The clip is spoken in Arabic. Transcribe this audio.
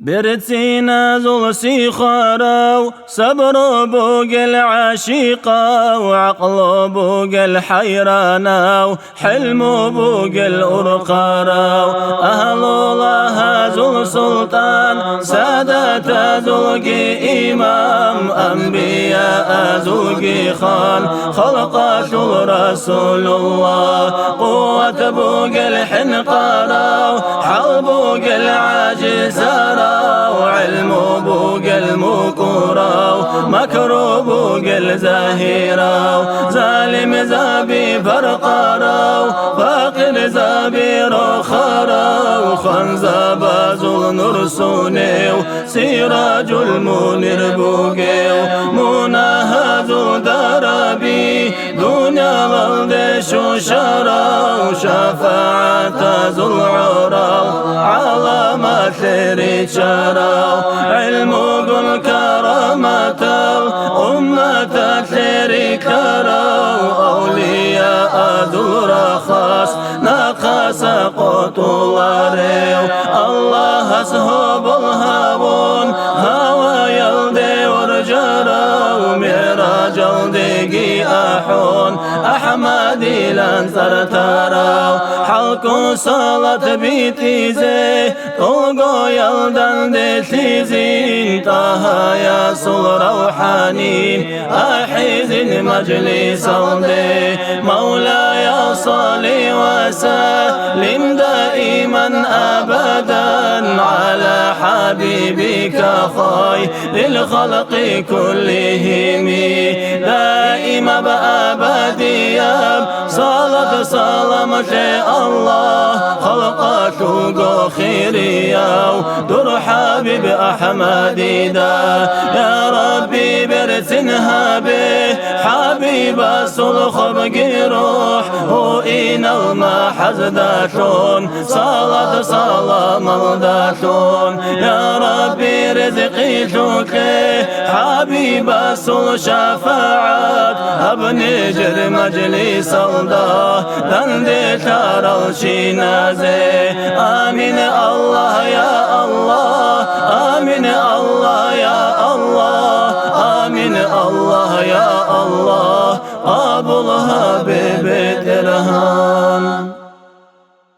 برتسينا زول سيخارو صبر بوق العاشقة وعقل بوق الحيرانة حلم بوق الأرقارة أهل الله زول سلطان سادة زوجي إمام أنبياء زوجي خان خلقة رسول الله قوة بوق الحنقارة حل بوق العاجزارة وعلم بوق المكورة مكر بوق الزهيرة ظالم زابي فرقارة فاقر زابي رخارة وخنزب زول نرسوني سراج المنير بوقي مناهز دربي دنيا غلد شوشرة وشفاعة ذو العرى علامة رجارة علم قل كرامة أمة تركارة أولياء ذو رخاص نقص قطولاري الله أسهب الهابون هوا يلدي ورجارة وميراج الدقي أحون أحمدي لنصر ترى حلق صلاة بيتيزي طلقو يلدن دتيزين طه يا صل روحاني أحيزن مجلس الدي مولاي صلي وسلم دائما أبدا على حبيبك خير الخلق كلهم دائما بأبديا صلاة سلامة الله خلقته خيريا در حبيب أحمد دا يا ربي برسنها به حبيب الصلخ بقروح وإن المحزداتون صلاة سلام الداتون يا ربي رزقي شكري حبيب الصل شفاعات ابني جر مجلس الله دندي ترى الشينازي آمين الله يا الله